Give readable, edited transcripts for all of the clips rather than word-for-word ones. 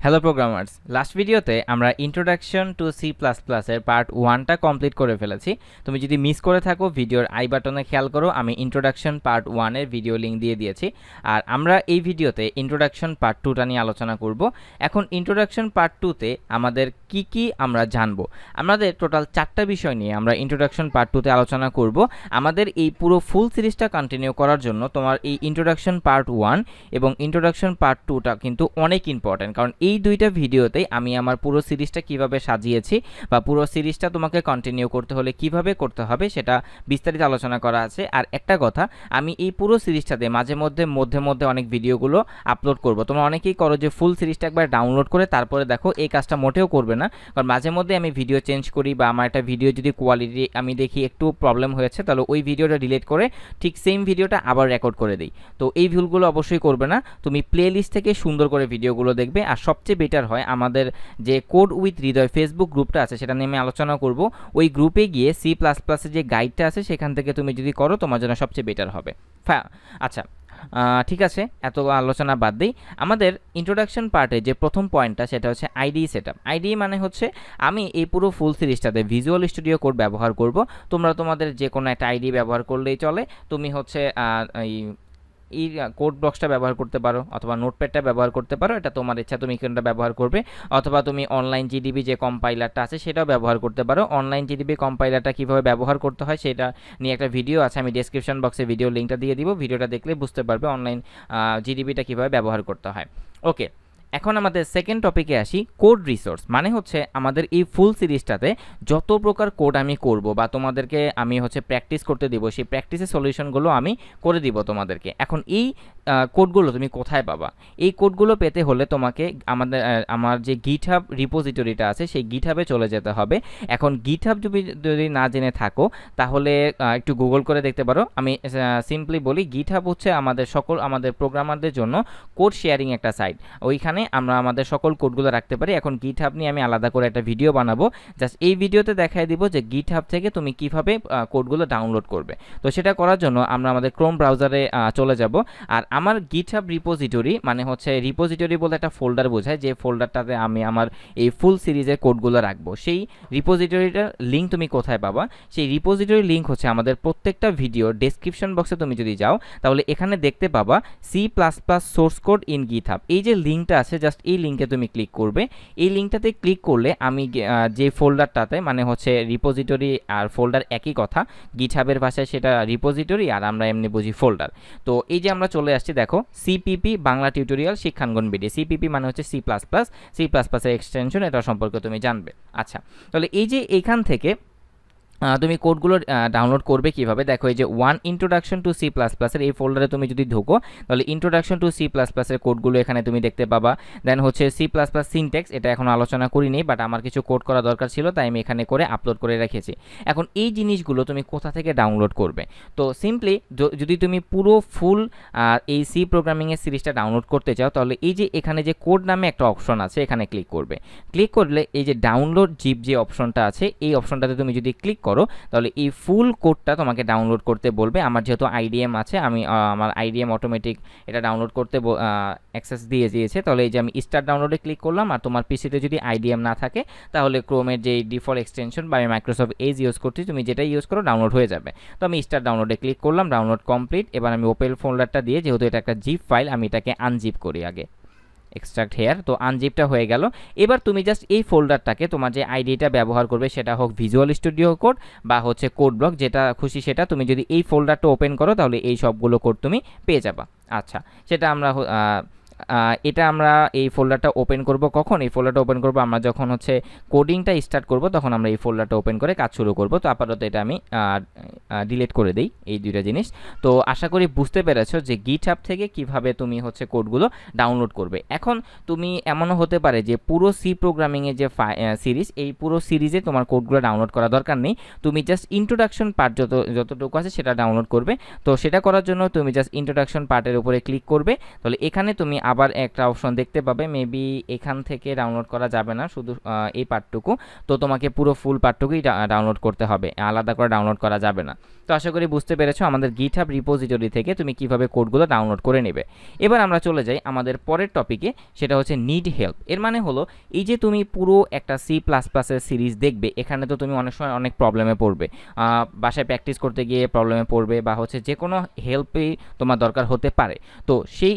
Hello programmers, last ভিডিওতে আমরা introduction to C plus প্লাসের পার্ট 1টা কমপ্লিট করে ফেলেছি। তুমি যদি মিস করে থাকো ভিডিওর আই বাটনে খেয়াল করো, আমি ইন্ট্রোডাকশন পার্ট 1-এর ভিডিও লিঙ্ক দিয়ে দিয়েছি। আর আমরা এই ভিডিওতে ইন্ট্রোডাকশন পার্ট 2টা নিয়ে আলোচনা করব। এখন ইন্ট্রোডাকশন পার্ট 2তে আমাদের কি আমরা জানবো, আমাদের টোটাল 4টা বিষয় নিয়ে আমরা ইন্ট্রোডাকশন পার্ট 2তে আলোচনা করব। আমাদের এই পুরো ফুল সিরিজটা কন্টিনিউ করার জন্য তোমার এই ইন্ট্রোডাকশন পার্ট 1 এবং ইন্ট্রোডাকশন পার্ট 2টা কিন্তু অনেক ইম্পর্টেন্ট, কারণ এই দুইটা ভিডিওতেই আমি আমার পুরো সিরিজটা কিভাবে সাজিয়েছি বা পুরো সিরিজটা তোমাকে কন্টিনিউ করতে হলে কিভাবে করতে হবে সেটা বিস্তারিত আলোচনা করা আছে। আর একটা কথা, আমি এই পুরো সিরিজটাতে মাঝে মধ্যে অনেক ভিডিওগুলো আপলোড করব। তোমরা অনেকেই করো যে ফুল সিরিজটা একবার ডাউনলোড করে তারপরে দেখো, এই কাজটা মোটেও করবে না, কারণ মাঝে মধ্যে আমি ভিডিও চেঞ্জ করি বা আমার একটা ভিডিও যদি কোয়ালিটি আমি দেখি একটু প্রবলেম হয়েছে, তাহলে ওই ভিডিওটা ডিলিট করে ঠিক সেম ভিডিওটা আবার রেকর্ড করে দিই। তো এই ভুলগুলো অবশ্যই করবে না, তুমি প্লে লিস্ট থেকে সুন্দর করে ভিডিওগুলো দেখবে। আর সবচেয়ে বেটার হয় আমাদের যে কোড উইথ হৃদয় ফেসবুক গ্রুপটা আছে সেটা নিয়ে আমি আলোচনা করব। ওই গ্রুপে গিয়ে সি প্লাস প্লাসের যে গাইডটা আছে সেখান থেকে তুমি যদি করো তোমার জন্য সবচেয়ে বেটার হবে। আচ্ছা, ঠিক আছে, এত আলোচনা বাদ দিই। আমাদের ইন্ট্রোডাকশন পার্টে যে প্রথম পয়েন্টটা সেটা হচ্ছে আইডি সেটআপ। আইডি মানে হচ্ছে আমি এই পুরো ফুল সিরিজটাতে ভিজুয়াল স্টুডিও কোড ব্যবহার করব। তোমরা তোমাদের যে কোনো একটা আইডি ব্যবহার করলেই চলে। তুমি হচ্ছে এই কোড বক্সটা ব্যবহার করতে পারো অথবা নোটপ্যাডটা ব্যবহার করতে পারো, এটা তোমার ইচ্ছা, তুমি কোনটা ব্যবহার করবে। অথবা তুমি অনলাইন জিডিবি যে কম্পাইলারটা আছে সেটাও ব্যবহার করতে পারো। অনলাইন জিডিবি কম্পাইলারটা কীভাবে ব্যবহার করতে হয় সেটা নিয়ে একটা ভিডিও আছে, আমি ডেসক্রিপশন বক্সে ভিডিও লিঙ্কটা দিয়ে দিব। ভিডিওটা দেখলে বুঝতে পারবে অনলাইন জিডিবিটা কীভাবে ব্যবহার করতে হয়। ওকে, এখন আমাদের সেকেন্ড টপিকে আসি। কোড রিসোর্স মানে হচ্ছে আমাদের এই ফুল সিরিজটাতে যত প্রকার কোড আমি করব বা তোমাদেরকে আমি হচ্ছে প্র্যাকটিস করতে দিব, সেই প্র্যাকটিসের সলিউশনগুলো আমি করে দিব তোমাদেরকে। এখন এই কোডগুলো তুমি কোথায় পাবা? এই কোডগুলো পেতে হলে তোমাকে আমার যে গিটহাব রিপোজিটরিটা আছে সেই গিটহাবে চলে যেতে হবে। এখন গিটহাব যদি না জেনে থাকো তাহলে একটু গুগল করে দেখতে পারো। আমি সিম্পলি বলি, গিটহাব হচ্ছে আমাদের প্রোগ্রামারদের জন্য কোড শেয়ারিং একটা সাইট। ওইখানে আমরা আমাদের সকল কোডগুলো রাখতে পারি। এখন গিটহাব নিয়ে আমি আলাদা করে একটা ভিডিও বানাবো, জাস্ট এই ভিডিওতে দেখাই দিব যে গিটহাব থেকে তুমি কিভাবে কোডগুলো ডাউনলোড করবে। তো সেটা করার জন্য আমরা আমাদের ক্রোম ব্রাউজারে চলে যাব। আর আমার গিটহাব রিপোজিটরি মানে হচ্ছে, রিপোজিটরি বলতে একটা ফোল্ডার বোঝায়, যে ফোল্ডারটাতে আমি আমার এই ফুল সিরিজের কোডগুলো রাখবো। সেই রিপোজিটরিটার লিঙ্ক তুমি কোথায় পাবা? সেই রিপোজিটরি লিঙ্ক হচ্ছে আমাদের প্রত্যেকটা ভিডিওর ডেসক্রিপশন বক্সে তুমি যদি যাও তাহলে এখানে দেখতে পাবা C plus plus source code in GitHub. এই যে লিঙ্কটা আছে, জাস্ট এই লিঙ্কে তুমি ক্লিক করবে। এই লিঙ্কটাতে ক্লিক করলে আমি যে ফোল্ডারটাতে মানে হচ্ছে রিপোজিটরি আর ফোল্ডার একই কথা, গিটহাবের ভাষায় সেটা রিপোজিটরি আর আমরা এমনি বুঝি ফোল্ডার। তো এই যে আমরা চলে আসছি, দেখো CPP Bangla tutorial Shikkhangon BD. CPP মানে হচ্ছে C plus plus, C plus প্লাসের এক্সটেনশন, এটা সম্পর্কে তুমি জানবে। আচ্ছা, তাহলে এই যে এইখান থেকে তুমি কোডগুলো ডাউনলোড করবে কিভাবে, দেখো এই যে one introduction to C plus প্লাসের এই ফোল্ডারে তুমি যদি ঢোকো তাহলে ইন্ট্রোডাকশন টু সি প্লাস প্লাসের কোডগুলো এখানে তুমি দেখতে পাবা। দেন হচ্ছে সি প্লাস প্লাস সিনট্যাক্স, এটা এখন আলোচনা করিনি, বাট আমার কিছু কোড করা দরকার ছিল তাই আমি এখানে করে আপলোড করে রেখেছি। এখন এই জিনিসগুলো তুমি কোথা থেকে ডাউনলোড করবে? তো সিম্পলি যদি তুমি পুরো ফুল এই সি প্রোগ্রামিংয়ের সিরিজটা ডাউনলোড করতে চাও তাহলে এই যে এখানে যে কোড নামে একটা অপশন আছে এখানে ক্লিক করবে। ক্লিক করলে এই যে ডাউনলোড জিপ যে অপশনটা আছে এই অপশনটাতে তুমি যদি ক্লিক করো তাহলে এই ফুল কোডটা তোমাকে ডাউনলোড করতে বলবে। আমার যেহেতু আইডিএম আছে, আমি আমার আইডিএম অটোমেটিক এটা ডাউনলোড করতে অ্যাক্সেস দিয়ে দিয়েছে। তাহলে এই যে আমি স্টার্ট ডাউনলোডে ক্লিক করলাম। আর তোমার পিসিতে যদি আইডিএম না থাকে তাহলে ক্রোমের যে ডিফল্ট এক্সটেনশন বা মাইক্রোসফট এজ ইউজ করছি, তুমি যেটা ইউজ করো ডাউনলোড হয়ে যাবে। তো আমি স্টার্ট ডাউনলোডে ক্লিক করলাম, ডাউনলোড কমপ্লিট। এবার আমি ওপেন ফোল্ডারটা দিয়ে, যেহেতু এটা একটা জিপ ফাইল, আমি এটাকে আনজিপ করি আগে, এক্সট্রাক্ট হেয়ার। তো আনজিপটা হয়ে গেল। এবার তুমি জাস্ট এই ফোল্ডারটাকে তোমার যে আইডিটা ব্যবহার করবে সেটা হোক ভিজুয়াল স্টুডিও কোড বা হচ্ছে কোড ব্লক, যেটা খুশি সেটা, তুমি যদি এই ফোল্ডারটা ওপেন করো তাহলে এই সবগুলো কোড তুমি পেয়ে যাবা। আচ্ছা, সেটা আমরা এটা আমরা এই ফোল্ডারটা ওপেন করব কখন? এই ফোল্ডারটা ওপেন করব আমরা যখন হচ্ছে কোডিংটা স্টার্ট করব, তখন আমরা এই ফোল্ডারটা ওপেন করে কাজ শুরু করব। তো আপাতত এটা আমি ডিলিট করে দিই এই দুইটা জিনিস। তো আশা করি বুঝতে পেরেছো যে গিটহাব থেকে কিভাবে তুমি হচ্ছে কোডগুলো ডাউনলোড করবে। এখন তুমি এমনও হতে পারে যে পুরো সি প্রোগ্রামিংয়ের যে সিরিজ, এই পুরো সিরিজে তোমার কোডগুলো ডাউনলোড করা দরকার নেই, তুমি জাস্ট ইন্ট্রোডাকশন পার্ট যতটুকু আছে সেটা ডাউনলোড করবে। তো সেটা করার জন্য তুমি জাস্ট ইন্ট্রোডাকশন পার্টের উপরে ক্লিক করবে। তাহলে এখানে তুমি আবার একটা অপশন দেখতে পাবে, মেবি এখান থেকে ডাউনলোড করা যাবে না, শুধু এই পার্টটুকু। তো তোমাকে পুরো ফুল পার্টটুকুই ডাউনলোড করতে হবে, আলাদা করে ডাউনলোড করা যাবে না। তো আশা করি বুঝতে পেরেছো আমাদের গিটহাব রিপোজিটরি থেকে তুমি কিভাবে কোডগুলো ডাউনলোড করে নেবে। এবার আমরা চলে যাই আমাদের পরের টপিকে, সেটা হচ্ছে নিড হেল্প। এর মানে হলো এই যে তুমি পুরো একটা সি প্লাস প্লাসের সিরিজ দেখবে, এখানে তো তুমি অনেক সময় অনেক প্রবলেমে পড়বে, বাসায় প্র্যাকটিস করতে গিয়ে প্রবলেমে পড়বে, বা হচ্ছে যে কোনো হেল্পই তোমার দরকার হতে পারে। তো সেই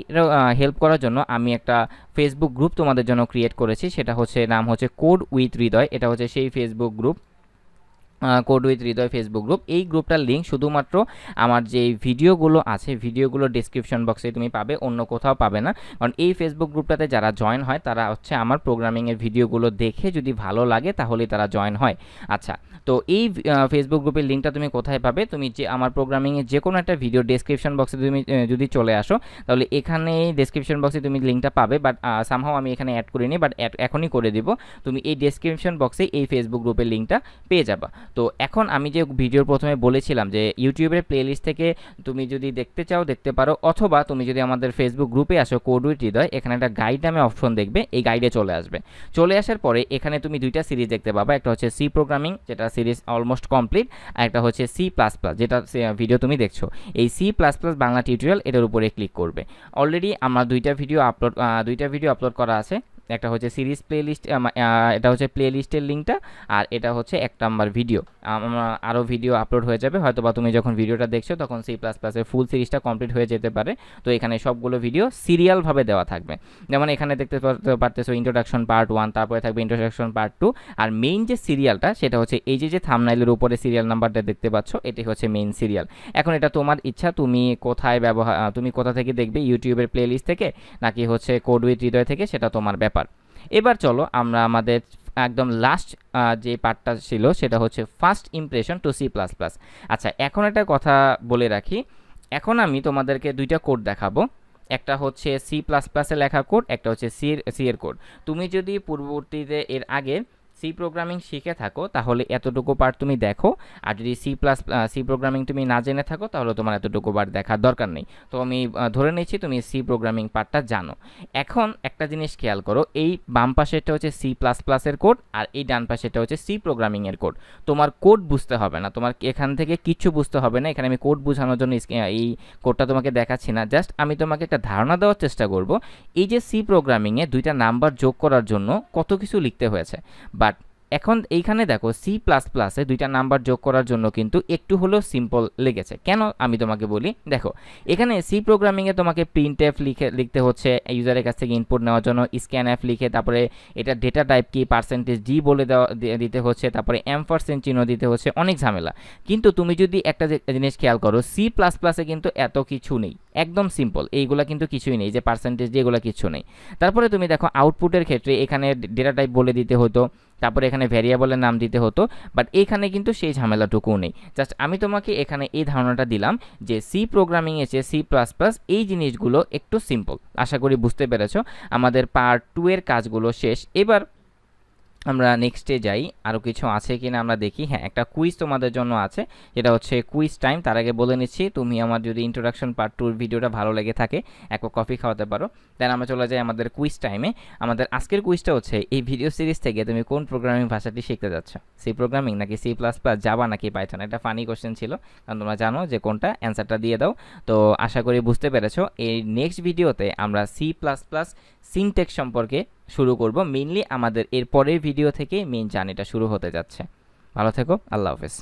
হেল্প করার জন্য আমি একটা ফেসবুক গ্রুপ তোমাদের জন্য ক্রিয়েট করেছি, সেটা হচ্ছে নাম হচ্ছে কোড উইথ হৃদয়। এটা হচ্ছে সেই Facebook group, code with Hridoy Facebook group. এই গ্রুপটার লিঙ্ক শুধুমাত্র আমার যে ভিডিওগুলো আছে, ভিডিওগুলো ডিসক্রিপশন বক্সে তুমি পাবে, অন্য কোথাও পাবে না। কারণ এই ফেসবুক গ্রুপটাতে যারা জয়েন হয় তারা হচ্ছে আমার প্রোগ্রামিংয়ের ভিডিওগুলো দেখে যদি ভালো লাগে তাহলেই তারা জয়েন হয়। আচ্ছা, তো এই ফেসবুক গ্রুপের লিঙ্কটা তুমি কোথায় পাবে? তুমি যে আমার প্রোগ্রামিংয়ের যে কোনো একটা ভিডিও ডেসক্রিপশন বক্সে তুমি যদি চলে আসো, তাহলে এখানে ডেসক্রিপশন বক্সে তুমি লিঙ্কটা পাবে, বাট সামহাও আমি এখানে অ্যাড করিনি, বাট এখনই করে দিব। তুমি এই ডেসক্রিপশন বক্সে এই ফেসবুক গ্রুপের লিঙ্কটা পেয়ে যাবা। তো এখন আমি যে ভিডিওর প্রথমে বলেছিলাম যে ইউটিউবের প্লেলিস্ট থেকে তুমি যদি দেখতে চাও দেখতে পারো, অথবা তুমি যদি আমাদের ফেসবুক গ্রুপে আসো কোড উইথ হৃদয়, এখানে একটা গাইড নামে অপশন দেখবে, এই গাইডে চলে আসবে। চলে আসার পরে এখানে তুমি দুইটা সিরিজ দেখতে পাবা, একটা হচ্ছে সি প্রোগ্রামিং, যেটা সিরিজ অলমোস্ট কমপ্লিট, আর একটা হচ্ছে সি প্লাস প্লাস, যেটা ভিডিও তুমি দেখছো। এই C plus plus Bangla tutorial, এটার উপরে ক্লিক করবে। অলরেডি আমার দুইটা ভিডিও আপলোড করা আছে। একটা হচ্ছে সিরিজ প্লেলিস্ট, এটা হচ্ছে প্লেলিস্টের লিঙ্কটা, আর এটা হচ্ছে 1 নাম্বার ভিডিও। আরও ভিডিও আপলোড হয়ে যাবে, হয়তো বা তুমি যখন ভিডিওটা দেখছো তখন সি প্লাস প্লাসের ফুল সিরিজটা কমপ্লিট হয়ে যেতে পারে। তো এখানে সবগুলো ভিডিও সিরিয়ালভাবে দেওয়া থাকবে, যেমন এখানে দেখতে পারতেছো ইন্ট্রোডাকশন পার্ট 1, তারপরে থাকবে ইন্ট্রোডাকশন পার্ট 2, আর মেইন যে সিরিয়ালটা সেটা হচ্ছে এই যে থাম্বনেইলের উপরে সিরিয়াল নাম্বারটা দেখতে পাচ্ছ, এটি হচ্ছে মেইন সিরিয়াল। এখন এটা তোমার ইচ্ছা, তুমি কোথা থেকে দেখবে, ইউটিউবের প্লেলিস্ট থেকে নাকি হচ্ছে কোড উইথ হৃদয় থেকে, সেটা তোমার ব্যাপার। এবার চলো আমরা আমাদের একদম লাস্ট যে পার্টটা ছিল সেটা হচ্ছে first impression to C plus plus. আচ্ছা, এখন একটা কথা বলে রাখি, এখন আমি তোমাদেরকে দুইটা কোড দেখাবো, একটা হচ্ছে সি প্লাস প্লাসে লেখা কোড, একটা হচ্ছে সি এর কোড। তুমি যদি পূর্ববর্তীতে এর আগে সি প্রোগ্রামিং শিখে থাকো তাহলে এতটুকু পার্ট তুমি দেখো, আর যদি সি প্রোগ্রামিং তুমি না জেনে থাকো তাহলে তোমার এতটুকু পার্ট দেখার দরকার নেই। তো আমি ধরে নিচ্ছি তুমি সি প্রোগ্রামিং পার্টটা জানো। এখন একটা জিনিস খেয়াল করো, এই বাম পাশেরটা হচ্ছে সি প্লাস প্লাসের কোড, আর এই ডান পাশেরটা হচ্ছে সি প্রোগ্রামিংয়ের কোড। তোমার কোড বুঝতে হবে না, তোমার এখান থেকে কিচ্ছু বুঝতে হবে না। এখানে আমি কোড বোঝানোর জন্য এই কোডটা তোমাকে দেখাচ্ছি না, জাস্ট আমি তোমাকে একটা ধারণা দেওয়ার চেষ্টা করব এই যে সি প্রোগ্রামিংয়ে দুইটা নাম্বার যোগ করার জন্য কত কিছু লিখতে হয়েছে। বাট এখন এইখানে দেখো সি প্লাস প্লাসে দুইটা নাম্বার যোগ করার জন্য কিন্তু একটু হলেও সিম্পল লেগেছে। কেন আমি তোমাকে বলি, দেখো এখানে সি প্রোগ্রামিংয়ে তোমাকে প্রিন্ট এফ লিখতে হচ্ছে ইউজারের কাছ থেকে ইনপুট নেওয়ার জন্য, স্ক্যান এফ লিখে তারপরে এটা ডেটা টাইপ কি পার্সেন্টেজ ডি বলে দিতে হচ্ছে, তারপরে এম্পারসেন্ট চিহ্ন দিতে হচ্ছে, অনেক ঝামেলা। কিন্তু তুমি যদি একটা জিনিস খেয়াল করো, সি প্লাস প্লাসে কিন্তু এত কিছু নেই, একদম সিম্পল, এইগুলা কিন্তু কিছুই নেই, যে পার্সেন্টেজ ডি এগুলো কিছু নেই। তারপরে তুমি দেখো আউটপুটের ক্ষেত্রে এখানে ডেটা টাইপ বলে দিতে হতো, তারপরে এখানে ভ্যারিয়েবলের নাম দিতে হতো, বাট এখানে কিন্তু সেই ঝামেলাটুকু নেই। জাস্ট আমি তোমাকে এখানে এই ধারণাটা দিলাম যে সি প্রোগ্রামিং এসে সি প্লাস প্লাস এই জিনিসগুলো একটু সিম্পল। আশা করি বুঝতে পেরেছো। আমাদের পার্ট 2 এর কাজগুলো শেষ। এবার আমরা নেক্সটে যাই, আরও কিছু আছে কিনা আমরা দেখি। হ্যাঁ, একটা কুইজ তোমাদের জন্য আছে, যেটা হচ্ছে কুইজ টাইম। তার আগে বলে নিচ্ছি, তুমি আমার যদি ইন্ট্রোডাকশন পার্ট 2 ভিডিওটা ভালো লেগে থাকে এক কাপ কফি খাওয়াতে পারো। দেন আমরা চলে যাই আমাদের কুইজ টাইমে। আমাদের আজকের কুইজটা হচ্ছে এই ভিডিও সিরিজ থেকে তুমি কোন প্রোগ্রামিং ভাষাটি শিখতে যাচ্ছ, সি প্রোগ্রামিং নাকি সি প্লাস প্লাস, জাভা নাকি পাইথন। এটা ফানি কোশ্চেন ছিল, কারণ তোমরা জানো যে কোনটা, অ্যান্সারটা দিয়ে দাও। তো আশা করি বুঝতে পেরেছো। এই নেক্সট ভিডিওতে আমরা সি প্লাস প্লাস সিনট্যাক্স সম্পর্কে শুরু করব। মেইনলি আমাদের এর পরের ভিডিও থেকে মেইন জার্নিটা শুরু হতে যাচ্ছে। ভালো থেকো, আল্লাহ হাফেজ।